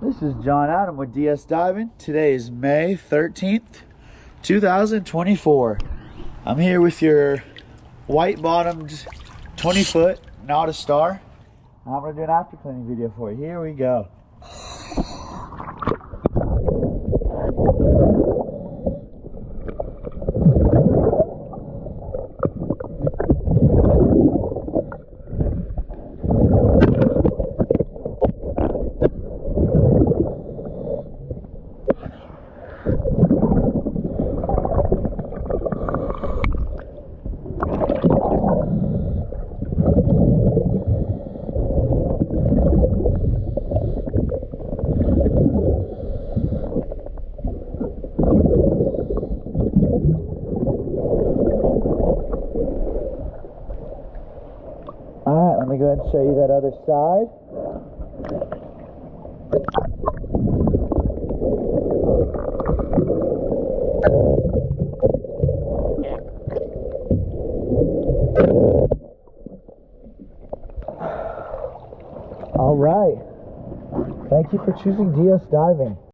This is John Adam with DS Diving. Today is May 13th, 2024. I'm here with your white-bottomed 20-foot Nautistar. I'm going to do an after cleaning video for you. Here we go. Alright, let me go ahead and show you that other side. Alright, thank you for choosing DS Diving.